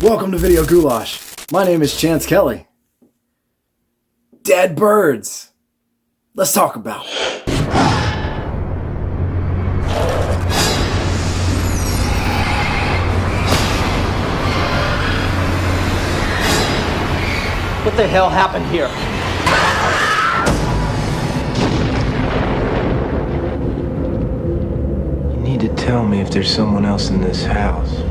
Welcome to Video Goulash. My name is Chance Kelly. Dead birds. Let's talk about it. What the hell happened here? You need to tell me if there's someone else in this house.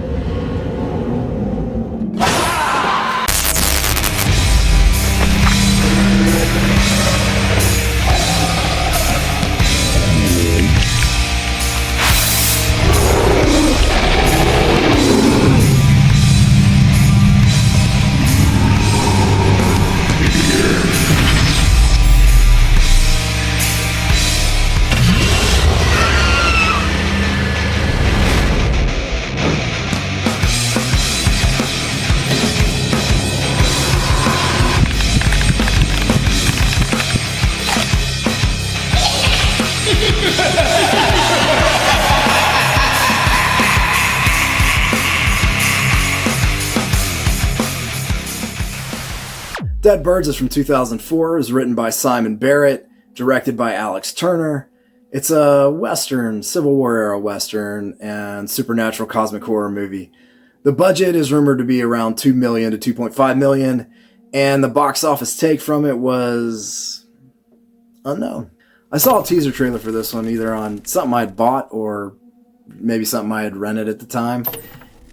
Dead Birds is from 2004. It was written by Simon Barrett, directed by Alex Turner. It's a Western, Civil War era Western, and supernatural cosmic horror movie. The budget is rumored to be around $2 million to $2.5 million, and the box office take from it was unknown. I saw a teaser trailer for this one, either on something I'd bought or maybe something I had rented at the time.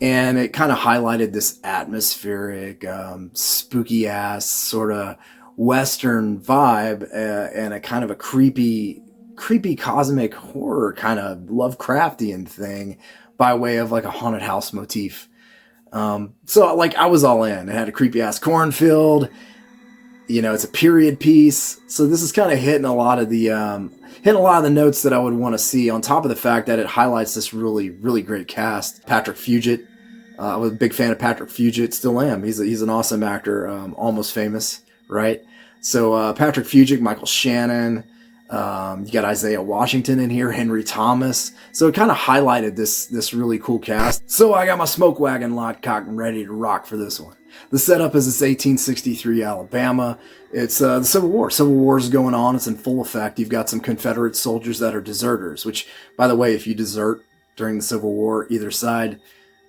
And it kind of highlighted this atmospheric, spooky ass sort of Western vibe, and a kind of a creepy cosmic horror kind of Lovecraftian thing by way of like a haunted house motif. So like I was all in. It had a creepy ass cornfield. You know, it's a period piece. So this is kind of hitting a lot of the notes that I would want to see, on top of the fact that it highlights this really, really great cast. Patrick Fugit. I was a big fan of Patrick Fugit, still am. He's an awesome actor, almost famous, right? So Patrick Fugit, Michael Shannon, you got Isaiah Washington in here, Henry Thomas. So it kind of highlighted this really cool cast. So I got my smoke wagon locked, cocked, and ready to rock for this one. The setup is this 1863 Alabama. It's the Civil War. Civil War is going on. It's in full effect. You've got some Confederate soldiers that are deserters, which, by the way, if you desert during the Civil War, either side,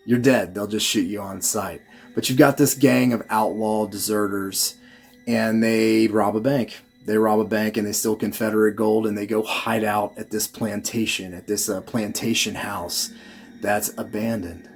you're dead. They'll just shoot you on sight. But you've got this gang of outlaw deserters, and they rob a bank. They rob a bank, and they steal Confederate gold, and they go hide out at this plantation, at this plantation house that's abandoned.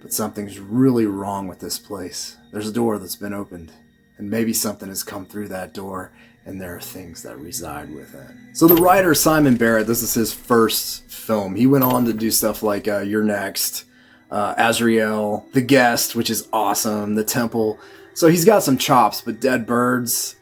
But something's really wrong with this place. There's a door that's been opened, and maybe something has come through that door, and there are things that reside within. So the writer, Simon Barrett, this is his first film. He went on to do stuff like You're Next, Azrael, The Guest, which is awesome, The Temple. So he's got some chops, but Dead Birds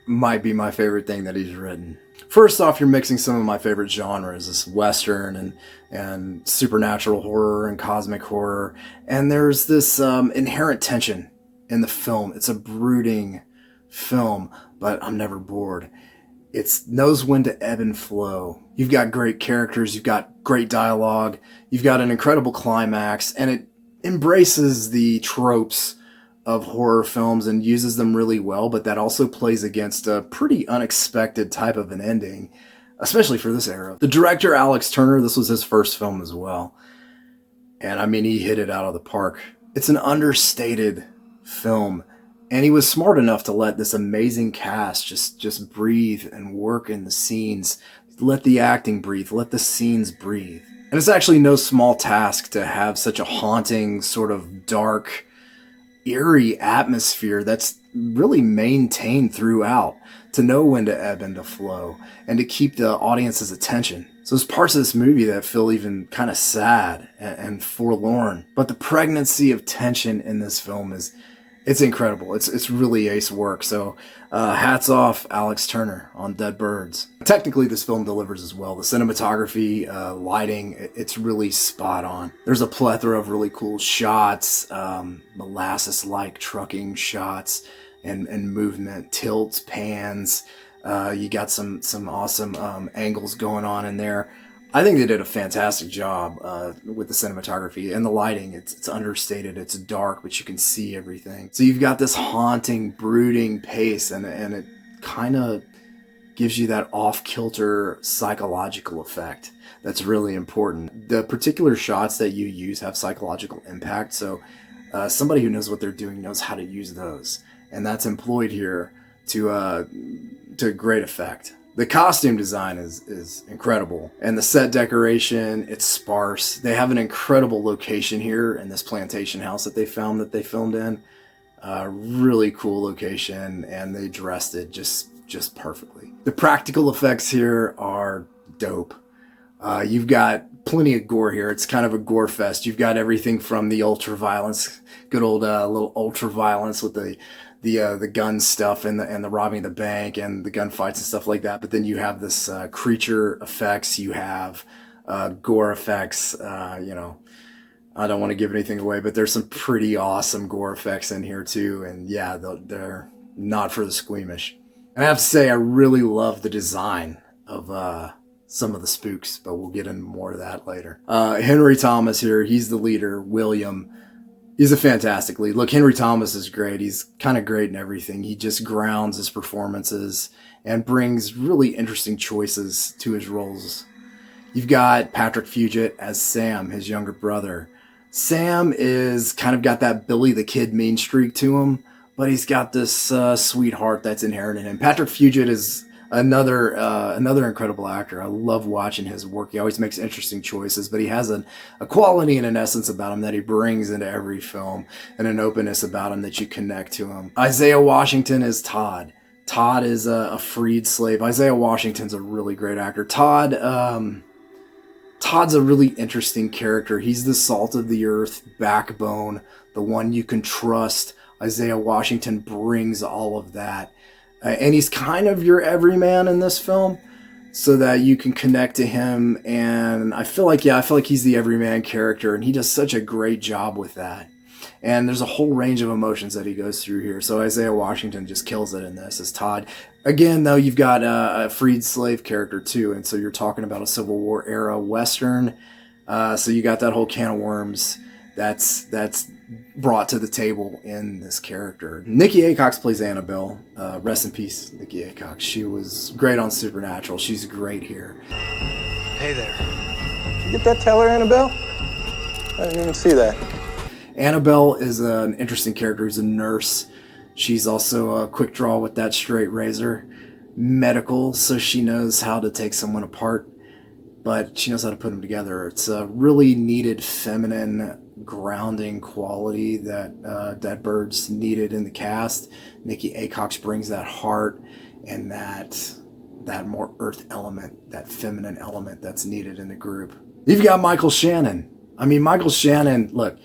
might be my favorite thing that he's written. First off, you're mixing some of my favorite genres, this Western and supernatural horror and cosmic horror. And there's this inherent tension in the film. It's a brooding film, but I'm never bored. It knows when to ebb and flow. You've got great characters, you've got great dialogue, you've got an incredible climax, and it embraces the tropes of horror films and uses them really well, but that also plays against a pretty unexpected type of an ending, especially for this era. The director, Alex Turner, this was his first film as well. And I mean, he hit it out of the park. It's an understated film. And he was smart enough to let this amazing cast just breathe and work in the scenes. Let the acting breathe. Let the scenes breathe. And it's actually no small task to have such a haunting, sort of dark, eerie atmosphere that's really maintained throughout, to know when to ebb and to flow, and to keep the audience's attention. So there's parts of this movie that feel even kind of sad and forlorn. But the pregnancy of tension in this film it's incredible. It's really ace work. So hats off Alex Turner on Dead Birds. Technically, this film delivers as well. The cinematography, lighting, it's really spot on. There's a plethora of really cool shots, molasses-like trucking shots and movement, tilts, pans. You got some awesome angles going on in there. I think they did a fantastic job with the cinematography and the lighting. It's understated, it's dark, but you can see everything. So you've got this haunting, brooding pace, and it kind of gives you that off-kilter psychological effect that's really important. The particular shots that you use have psychological impact, so somebody who knows what they're doing knows how to use those, and that's employed here to great effect. The costume design is incredible, and the set decoration, it's sparse. They have an incredible location here in this plantation house that they filmed in. Really cool location, and they dressed it just perfectly. The practical effects here are dope. You've got plenty of gore here. It's kind of a gore fest. You've got everything from the ultra violence, good old little ultra violence with the gun stuff and the robbing the bank and the gunfights and stuff like that. But then you have this creature effects. You have gore effects. I don't want to give anything away, but there's some pretty awesome gore effects in here too. And yeah, they're not for the squeamish. And I have to say, I really love the design of some of the spooks, but we'll get into more of that later. Henry Thomas here, he's the leader. William, he's a fantastic lead. Look, Henry Thomas is great. He's kind of great in everything. He just grounds his performances and brings really interesting choices to his roles. You've got Patrick Fugit as Sam, his younger brother. Sam is kind of got that Billy the Kid mean streak to him, but he's got this sweetheart that's inherent in him. Patrick Fugit is another incredible actor. I love watching his work. He always makes interesting choices, but he has a quality and an essence about him that he brings into every film, and an openness about him that you connect to him. Isaiah Washington is Todd. Todd is a freed slave. Isaiah Washington's a really great actor. Todd's a really interesting character. He's the salt of the earth, backbone, the one you can trust. Isaiah Washington brings all of that. And he's kind of your everyman in this film, so that you can connect to him. And I feel like he's the everyman character, and he does such a great job with that. And there's a whole range of emotions that he goes through here. So Isaiah Washington just kills it in this as Todd. Again, though, you've got a freed slave character too, and so you're talking about a Civil War era Western. So you got that whole can of worms that's brought to the table in this character. Nikki Aycox plays Annabelle. Rest in peace, Nikki Aycox. She was great on Supernatural. She's great here. Hey there. Did you get that teller, Annabelle? I didn't even see that. Annabelle is an interesting character. Who's a nurse. She's also a quick draw with that straight razor. Medical, so she knows how to take someone apart, but she knows how to put them together. It's a really needed feminine grounding quality that Dead Birds needed in the cast. Nikki Aycox brings that heart and that more earth element, that feminine element that's needed in the group. You've got Michael Shannon. I mean, Michael Shannon, look,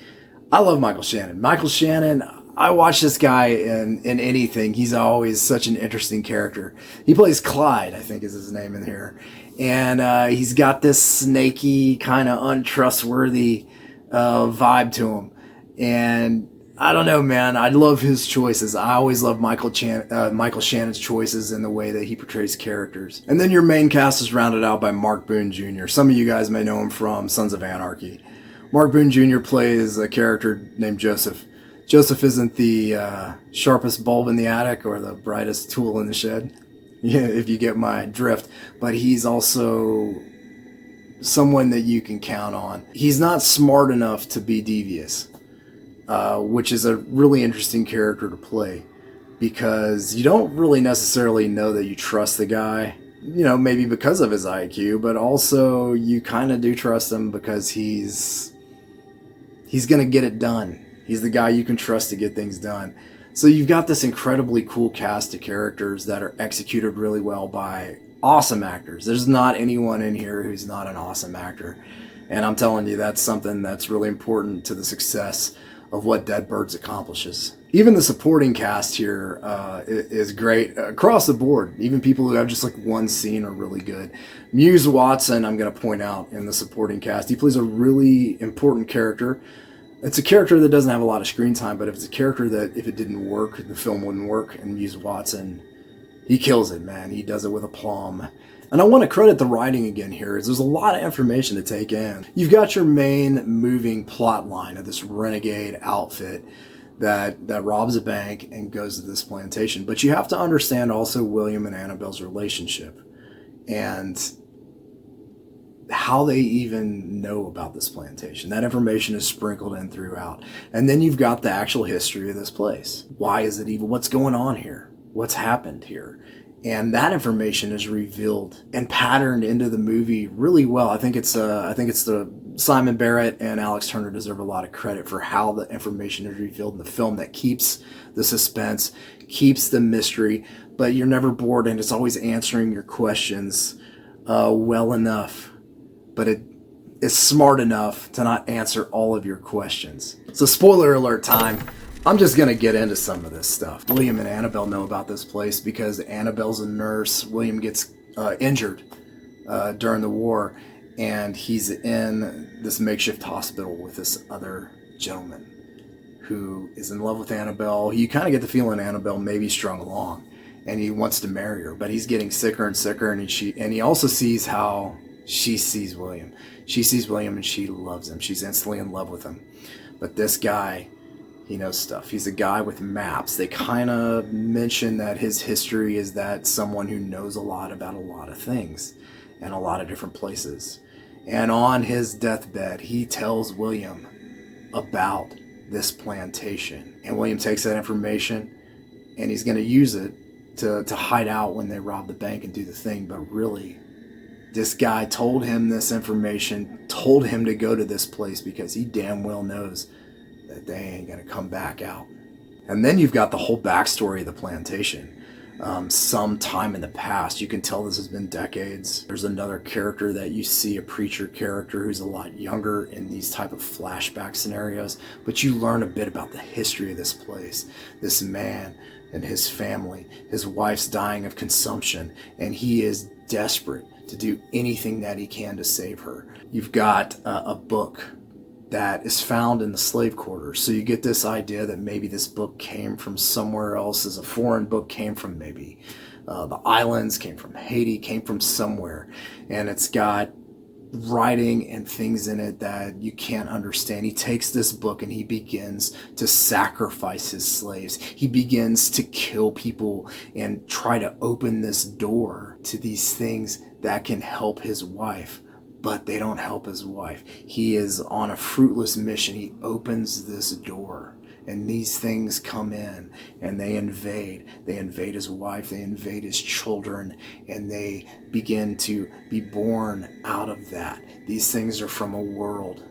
I love Michael Shannon. Michael Shannon, I watch this guy in anything. He's always such an interesting character. He plays Clyde, I think is his name in here. And he's got this snaky, kind of untrustworthy vibe to him. And I don't know, man. I love his choices. I always love Michael Shannon's choices in the way that he portrays characters. And then your main cast is rounded out by Mark Boone Jr. Some of you guys may know him from Sons of Anarchy. Mark Boone Jr. plays a character named Joseph. Joseph isn't the sharpest bulb in the attic or the brightest tool in the shed, yeah, if you get my drift, but he's also someone that you can count on. He's not smart enough to be devious, which is a really interesting character to play, because you don't really necessarily know that you trust the guy, maybe because of his IQ, but also you kind of do trust him because he's going to get it done. He's the guy you can trust to get things done. So you've got this incredibly cool cast of characters that are executed really well by awesome actors. There's not anyone in here who's not an awesome actor. And I'm telling you, that's something that's really important to the success of what Dead Birds accomplishes. Even the supporting cast here is great across the board. Even people who have just like one scene are really good. Muse Watson, I'm going to point out in the supporting cast, he plays a really important character. It's a character that doesn't have a lot of screen time, but if it's a character that, if it didn't work, the film wouldn't work. And Muse Watson, he kills it, man. He does it with aplomb. And I want to credit the writing again here, as there's a lot of information to take in. You've got your main moving plot line of this renegade outfit that robs a bank and goes to this plantation. But you have to understand also William and Annabelle's relationship and how they even know about this plantation. That information is sprinkled in throughout. And then you've got the actual history of this place. Why is it evil? What's going on here? What's happened here? And that information is revealed and patterned into the movie really well. I think it's the Simon Barrett and Alex Turner deserve a lot of credit for how the information is revealed in the film that keeps the suspense, keeps the mystery, but you're never bored and it's always answering your questions well enough. But it is smart enough to not answer all of your questions. So spoiler alert time. I'm just going to get into some of this stuff. William and Annabelle know about this place because Annabelle's a nurse. William gets injured during the war, and he's in this makeshift hospital with this other gentleman who is in love with Annabelle. You kind of get the feeling Annabelle may be strung along, and he wants to marry her, but he's getting sicker and sicker, and he also sees how she sees William. She sees William and she loves him. She's instantly in love with him. But this guy, he knows stuff. He's a guy with maps. They kind of mention that his history is that someone who knows a lot about a lot of things and a lot of different places. And on his deathbed, he tells William about this plantation. And William takes that information and he's going to use it to hide out when they rob the bank and do the thing. But really, this guy told him this information, told him to go to this place because he damn well knows that they ain't gonna come back out. And then you've got the whole backstory of the plantation. Some time in the past, you can tell this has been decades. There's another character that you see, a preacher character who's a lot younger in these type of flashback scenarios, but you learn a bit about the history of this place. This man and his family, his wife's dying of consumption, and he is desperate to do anything that he can to save her. You've got a book that is found in the slave quarters. So you get this idea that maybe this book came from somewhere else, as a foreign book came from maybe the islands, came from Haiti, came from somewhere. And it's got writing and things in it that you can't understand. He takes this book and he begins to sacrifice his slaves. He begins to kill people and try to open this door to these things that can help his wife. But they don't help his wife. He is on a fruitless mission. He opens this door and these things come in and they invade. They invade his wife, they invade his children, and they begin to be born out of that. These things are from a world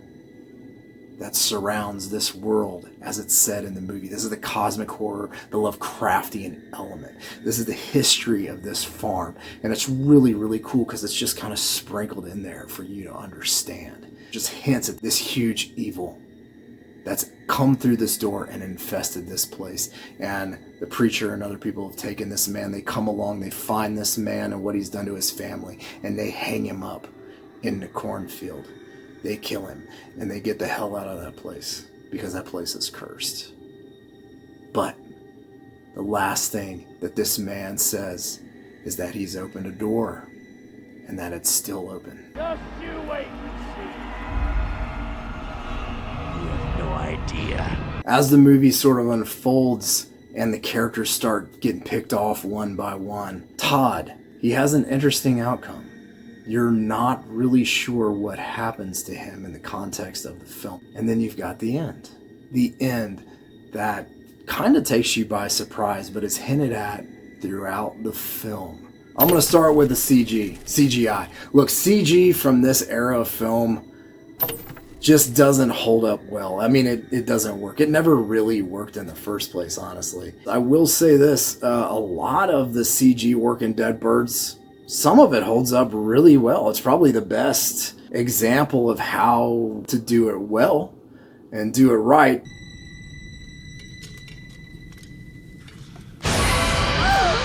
that surrounds this world, as it's said in the movie. This is the cosmic horror, the Lovecraftian element. This is the history of this farm. And it's really, really cool because it's just kind of sprinkled in there for you to understand. Just hints at this huge evil that's come through this door and infested this place. And the preacher and other people have taken this man. They come along, they find this man and what he's done to his family, and they hang him up in the cornfield. They kill him, and they get the hell out of that place because that place is cursed. But the last thing that this man says is that he's opened a door and that it's still open. Just you wait and see. You have no idea. As the movie sort of unfolds and the characters start getting picked off one by one, Todd, he has an interesting outcome. You're not really sure what happens to him in the context of the film. And then you've got the end. The end that kind of takes you by surprise, but is hinted at throughout the film. I'm going to start with the CGI. Look, CG from this era of film just doesn't hold up well. I mean, it doesn't work. It never really worked in the first place, honestly. I will say this, a lot of the CG work in Dead Birds, some of it holds up really well. It's probably the best example of how to do it well and do it right.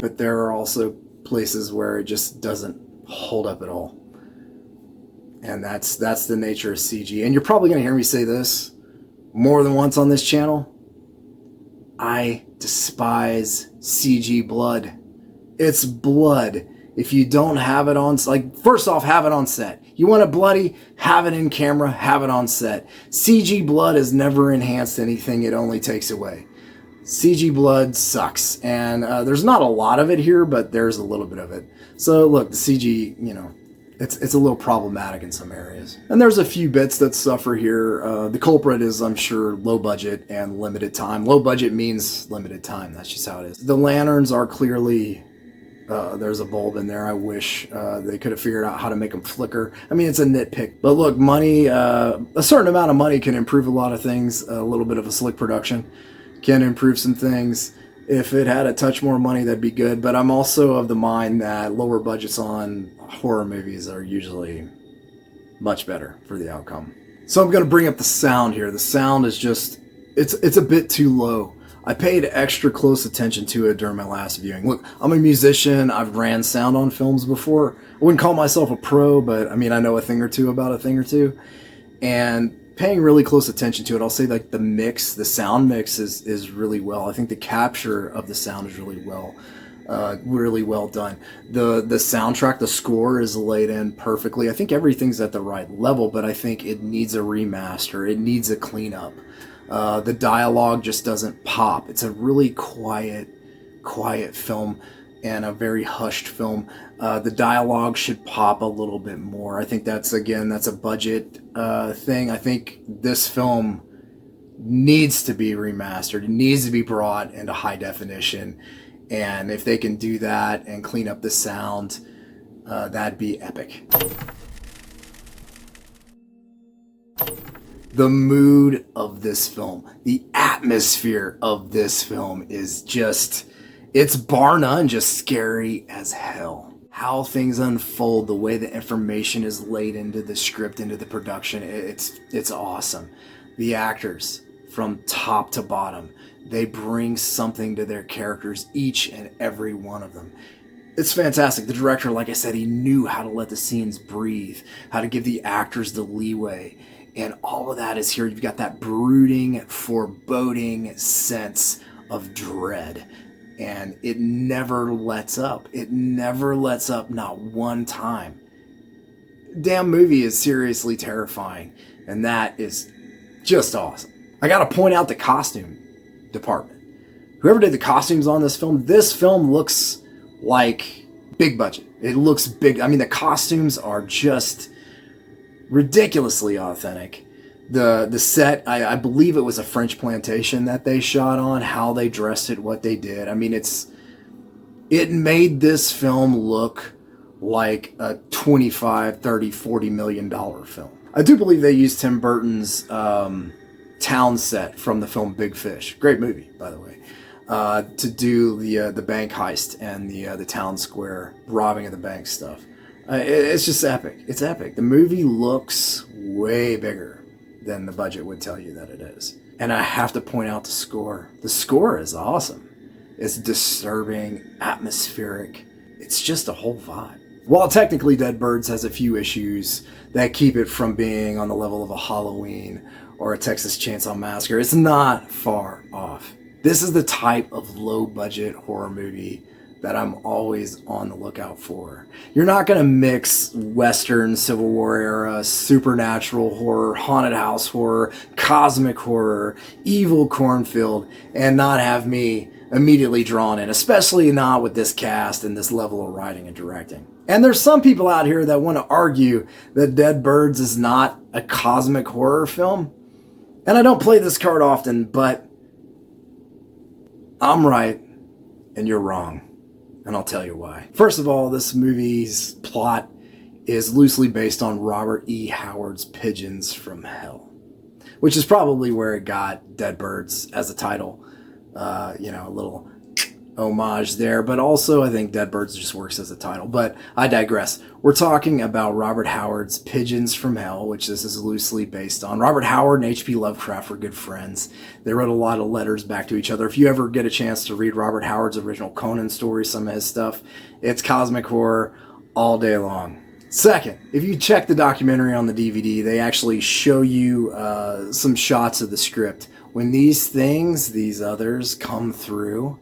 But there are also places where it just doesn't hold up at all. And that's the nature of CG. And you're probably going to hear me say this more than once on this channel. I despise CG blood. It's blood. If you don't have it on, like, first off, have it on set. You want it bloody, have it in camera, have it on set. CG blood has never enhanced anything, it only takes away. CG blood sucks, and there's not a lot of it here, but there's a little bit of it. So look, the CG, you know, it's a little problematic in some areas. And there's a few bits that suffer here. The culprit is, I'm sure, low budget and limited time. Low budget means limited time. That's just how it is. The lanterns are clearly, there's a bulb in there. I wish they could have figured out how to make them flicker. I mean, it's a nitpick. But look, money, a certain amount of money can improve a lot of things. A little bit of a slick production can improve some things. If it had a touch more money, that'd be good. But I'm also of the mind that lower budgets on horror movies are usually much better for the outcome. So I'm going to bring up the sound here. The sound is just, it's a bit too low. I paid extra close attention to it during my last viewing. Look, I'm a musician. I've ran sound on films before. I wouldn't call myself a pro, but I mean, I know a thing or two about a thing or two. And paying really close attention to it, I'll say like the mix, the sound mix is really well. I think the capture of the sound is really well done. The soundtrack, the score is laid in perfectly. I think everything's at the right level, but I think it needs a remaster. It needs a cleanup. The dialogue just doesn't pop. It's a really quiet film and a very hushed film. The dialogue should pop a little bit more. I think that's a budget thing. I think this film needs to be remastered. It needs to be brought into high definition. And if they can do that and clean up the sound, that'd be epic. The mood of this film, the atmosphere of this film is just, it's bar none just scary as hell. How things unfold, the way the information is laid into the script, into the production, it's awesome. The actors, from top to bottom, they bring something to their characters, each and every one of them. It's fantastic. The director, like I said, he knew how to let the scenes breathe, how to give the actors the leeway. And all of that is here. You've got that brooding, foreboding sense of dread. And it never lets up. It never lets up, not one time. Damn movie is seriously terrifying. And that is just awesome. I gotta point out the costume department. Whoever did the costumes on this film looks like big budget. It looks big. I mean, the costumes are just ridiculously authentic. The set, I believe it was a French plantation that they shot on, how they dressed it, what they did. I mean, it made this film look like a $25, $30, $40 million film. I do believe they used Tim Burton's town set from the film Big Fish. Great movie, by the way. To do the bank heist and the town square robbing of the bank stuff. It's just epic. It's epic. The movie looks way bigger than the budget would tell you that it is. And I have to point out the score. The score is awesome. It's disturbing, atmospheric. It's just a whole vibe. While technically Dead Birds has a few issues that keep it from being on the level of a Halloween or a Texas Chainsaw Massacre, it's not far off. This is the type of low-budget horror movie that I'm always on the lookout for. You're not going to mix Western, Civil War era, supernatural horror, haunted house horror, cosmic horror, evil cornfield, and not have me immediately drawn in, especially not with this cast and this level of writing and directing. And there's some people out here that want to argue that Dead Birds is not a cosmic horror film. And I don't play this card often, but I'm right and you're wrong. And I'll tell you why. First of all, this movie's plot is loosely based on Robert E. Howard's Pigeons from Hell, which is probably where it got Dead Birds as a title. A little homage there, but also I think Dead Birds just works as a title. But I digress. We're talking about Robert Howard's Pigeons from Hell, which this is loosely based on. Robert Howard and H.P. Lovecraft were good friends. They wrote a lot of letters back to each other. If you ever get a chance to read Robert Howard's original Conan stories, some of his stuff, it's cosmic horror all day long. Second, if you check the documentary on the DVD, they actually show you some shots of the script. When these others come through,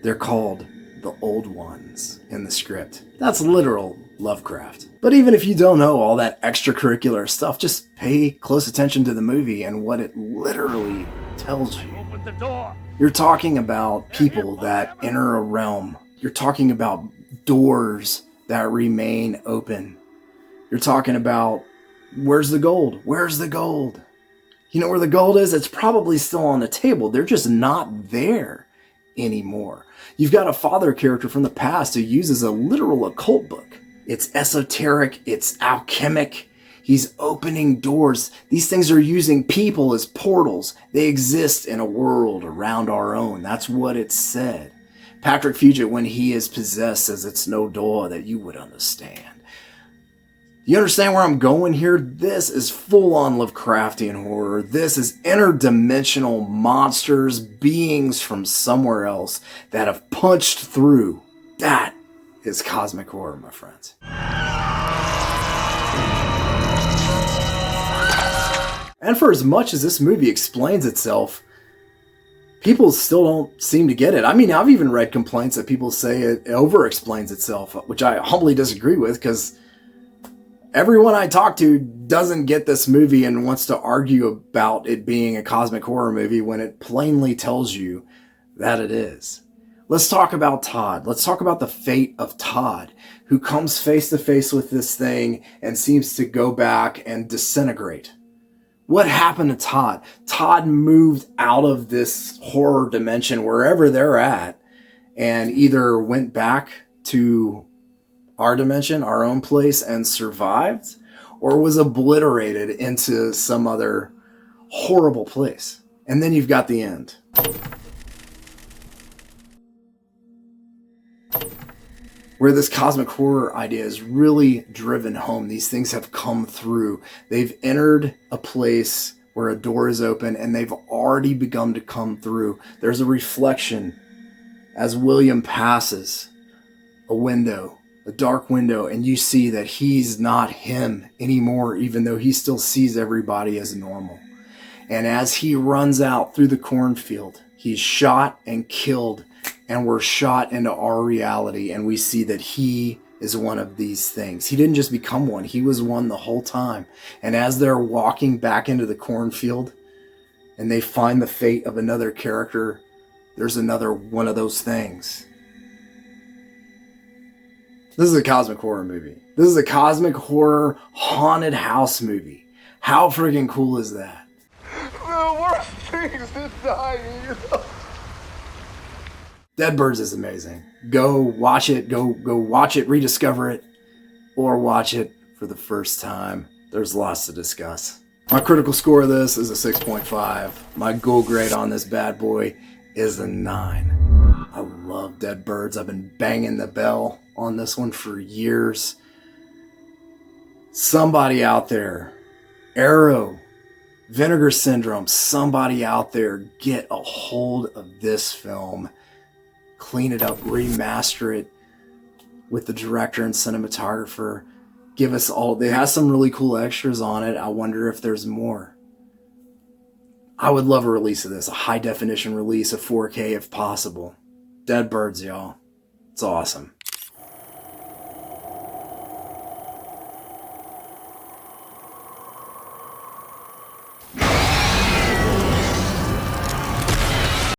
they're called the old ones in the script. That's literal Lovecraft. But even if you don't know all that extracurricular stuff, just pay close attention to the movie and what it literally tells you. Open the door. You're talking about people that enter a realm. You're talking about doors that remain open. You're talking about, where's the gold? Where's the gold? You know where the gold is? It's probably still on the table. They're just not there anymore. You've got a father character from the past who uses a literal occult book. It's esoteric. It's alchemic. He's opening doors. These things are using people as portals. They exist in a world around our own. That's what it said. Patrick Fugit, when he is possessed, says it's no door that you would understand. You understand where I'm going here? This is full-on Lovecraftian horror. This is interdimensional monsters, beings from somewhere else that have punched through. That is cosmic horror, my friends. And for as much as this movie explains itself, people still don't seem to get it. I mean, I've even read complaints that people say it over-explains itself, which I humbly disagree with, because everyone I talk to doesn't get this movie and wants to argue about it being a cosmic horror movie when it plainly tells you that it is. Let's talk about Todd. Let's talk about the fate of Todd, who comes face to face with this thing and seems to go back and disintegrate. What happened to Todd? Todd moved out of this horror dimension wherever they're at and either went back to our dimension, our own place, and survived, or was obliterated into some other horrible place. And then you've got the end. Where this cosmic horror idea is really driven home. These things have come through. They've entered a place where a door is open and they've already begun to come through. There's a reflection as William passes a window, a dark window, and you see that he's not him anymore, even though he still sees everybody as normal. And as he runs out through the cornfield, he's shot and killed, and we're shot into our reality, and we see that he is one of these things. He didn't just become one, he was one the whole time. And as they're walking back into the cornfield, and they find the fate of another character, there's another one of those things. This is a cosmic horror movie. This is a cosmic horror haunted house movie. How freaking cool is that? The worst things to die, you know. Dead Birds is amazing. Go watch it. Go watch it, rediscover it, or watch it for the first time. There's lots to discuss. My critical score of this is a 6.5. My Ghoul grade on this bad boy is a 9. I love Dead Birds. I've been banging the bell on this one for years. Somebody out there, Arrow, Vinegar Syndrome, somebody out there, get a hold of this film. Clean it up, remaster it with the director and cinematographer. Give us all, it has some really cool extras on it. I wonder if there's more. I would love a release of this, a high definition release of 4K if possible. Dead Birds, y'all. It's awesome.